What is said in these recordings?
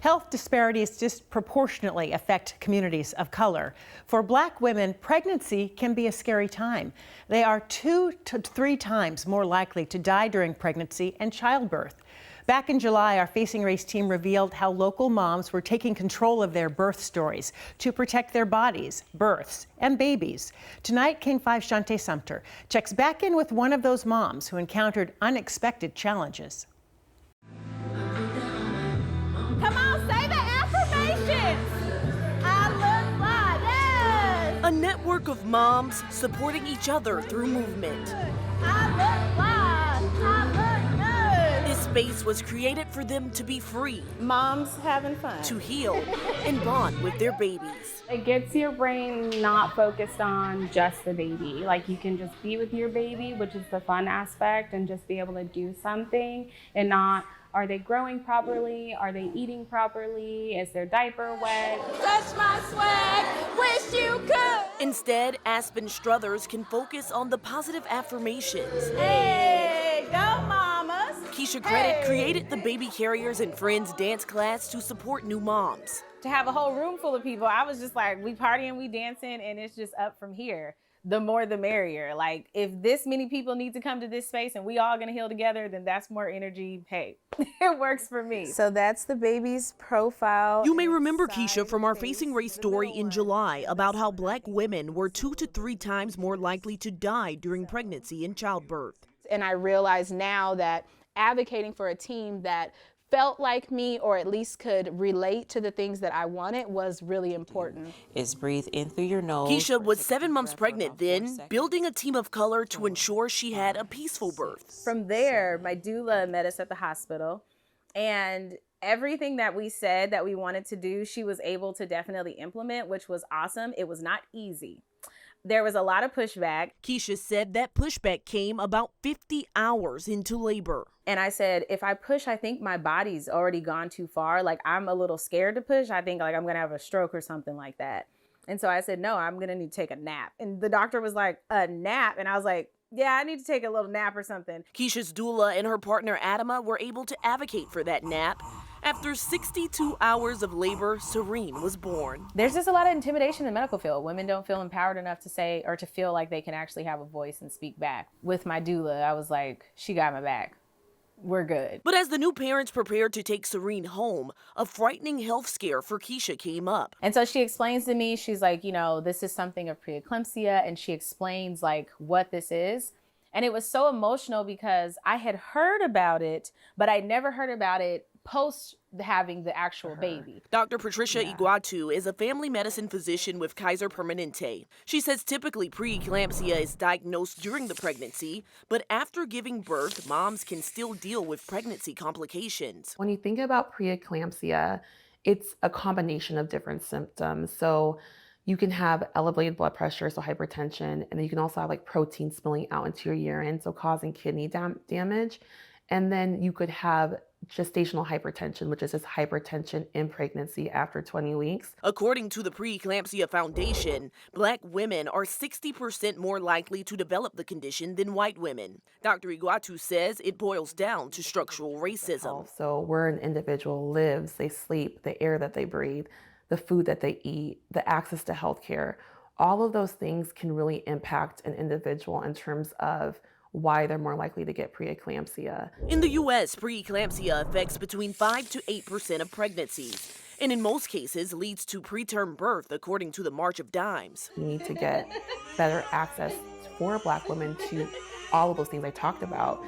Health disparities disproportionately affect communities of color. For Black women, pregnancy can be a scary time. They are 2 to 3 times more likely to die during pregnancy and childbirth. Back in July, our Facing Race team revealed how local moms were taking control of their birth stories to protect their bodies, births, and babies. Tonight, King 5 Shante Sumter checks back in with one of those moms who encountered unexpected challenges. Come on, say the affirmations. I look fly, yes. A network of moms supporting each other through movement. I look fly, I look good. This space was created for them to be free, Moms having fun. to heal, and bond with their babies. It gets your brain not focused on just the baby. Like, you can just be with your baby, which is the fun aspect, and just be able to do something and not, are they growing properly? Are they eating properly? Is their diaper wet? Touch my swag, wish you could. Instead, Aspen Struthers can focus on the positive affirmations. Hey, go mamas. Keisha Credit created the Baby Carriers and Friends dance class to support new moms. To have a whole room full of people, I was just like, we partying, we dancing, and it's just up from here. The more the merrier. Like, if this many people need to come to this space and we all gonna heal together, then that's more energy. Hey, it works for me. So that's the baby's profile. You may remember Keisha from our Facing Race story in July about how Black women were 2 to 3 times more likely to die during pregnancy and childbirth. And I realize now that advocating for a team that felt like me, or at least could relate to the things that I wanted, was really important. Is breathe in through your nose. Keisha was 7 months pregnant then, building a team of color to ensure she had a peaceful birth. From there, my doula met us at the hospital, and everything that we said that we wanted to do, she was able to definitely implement, which was awesome. It was not easy. There was a lot of pushback. Keisha said that pushback came about 50 hours into labor. And I said, if I push, I think my body's already gone too far. Like, I'm a little scared to push. I think like I'm gonna have a stroke or something like that. And so I said, no, I'm gonna need to take a nap. And the doctor was like, a nap? And I was like, yeah, I need to take a little nap or something. Keisha's doula and her partner Adama were able to advocate for that nap. After 62 hours of labor, Serene was born. There's just a lot of intimidation in the medical field. Women don't feel empowered enough to say or to feel like they can actually have a voice and speak back. With my doula, I was like, she got my back. We're good. But as the new parents prepared to take Serene home, a frightening health scare for Keisha came up. And so she explains to me, she's like, you know, this is something of preeclampsia, and she explains like what this is. And it was so emotional because I had heard about it, but I never heard about it post having the actual baby. Dr. Patricia Iguatu is a family medicine physician with Kaiser Permanente. She says typically preeclampsia is diagnosed during the pregnancy, but after giving birth, moms can still deal with pregnancy complications. When you think about preeclampsia, it's a combination of different symptoms. So you can have elevated blood pressure, so hypertension, and then you can also have like protein spilling out into your urine, so causing kidney damage. And then you could have gestational hypertension, which is just hypertension in pregnancy after 20 weeks. According to the Preeclampsia Foundation, Black women are 60% more likely to develop the condition than white women. Dr. Iguatu says it boils down to structural racism. So where an individual lives, they sleep, the air that they breathe, the food that they eat, the access to healthcare, all of those things can really impact an individual in terms of why they're more likely to get preeclampsia. In the U.S., preeclampsia affects between 5 to 8% of pregnancies, and in most cases leads to preterm birth, according to the March of Dimes. We need to get better access for Black women to all of those things I talked about.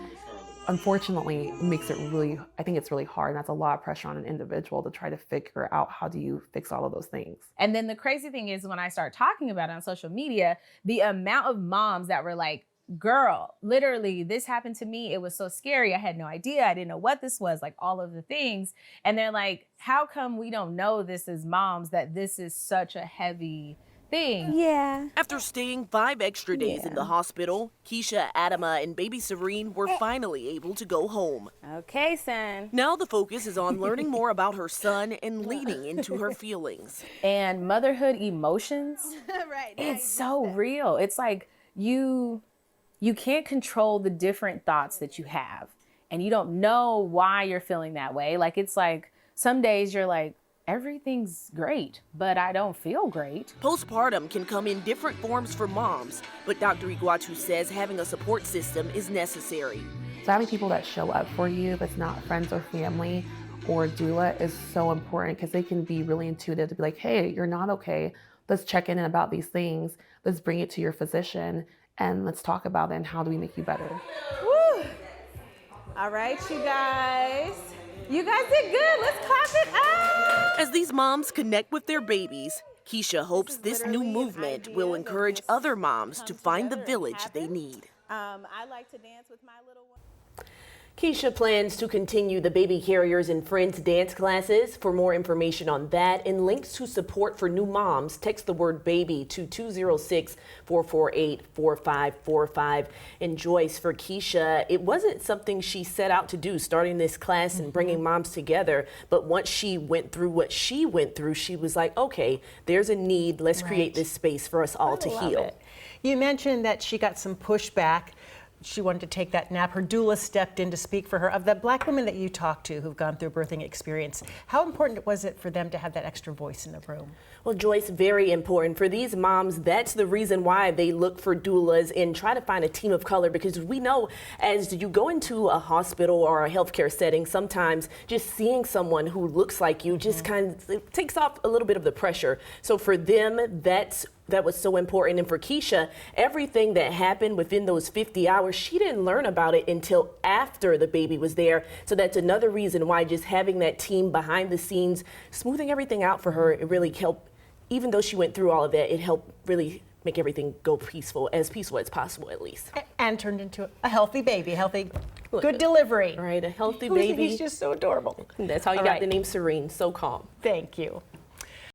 Unfortunately, it makes it really, I think it's really hard, and that's a lot of pressure on an individual to try to figure out how do you fix all of those things. And then the crazy thing is when I start talking about it on social media, the amount of moms that were like, girl, literally, this happened to me. It was so scary. I had no idea. I didn't know what this was, like all of the things. And they're like, how come we don't know this as moms, that this is such a heavy thing? Yeah. After staying 5 extra days in the hospital, Keisha, Adama, and baby Serene were finally able to go home. Okay, son. Now the focus is on learning more about her son and leaning into her feelings. And motherhood emotions, it's so real. It's like you can't control the different thoughts that you have, and you don't know why you're feeling that way. Like, it's like some days you're like, everything's great, but I don't feel great. Postpartum can come in different forms for moms, but Dr. Iguatu says having a support system is necessary. So having people that show up for you, if it's not friends or family or doula, is so important because they can be really intuitive to be like, hey, you're not okay. Let's check in about these things. Let's bring it to your physician and let's talk about it and how do we make you better. Woo. All right, you guys. You guys did good. Let's clap it up. As these moms connect with their babies, Keisha hopes this new movement will encourage other moms to find the village they need. I like to dance with my little one. Keisha plans to continue the Baby Carriers and Friends dance classes. For more information on that and links to support for new moms, text the word BABY to 206-448-4545. And Joyce, for Keisha, it wasn't something she set out to do, starting this class and bringing moms together. But once she went through what she went through, she was like, okay, there's a need. Let's create this space for us all to heal. You mentioned that she got some pushback. She wanted to take that nap. Her doula stepped in to speak for her. Of the Black women that you talked to who've gone through a birthing experience, how important was it for them to have that extra voice in the room? Well, Joyce, very important. For these moms, that's the reason why they look for doulas and try to find a team of color, because we know as you go into a hospital or a healthcare setting, sometimes just seeing someone who looks like you just kind of it takes off a little bit of the pressure. So for them, that was so important. And for Keisha, everything that happened within those 50 hours, she didn't learn about it until after the baby was there. So that's another reason why just having that team behind the scenes, smoothing everything out for her, it really helped. Even though she went through all of that, it helped really make everything go peaceful as possible at least. And turned into a healthy baby, good delivery. Right, a healthy baby. He's just so adorable. That's how you got the name Serene, so calm. Thank you.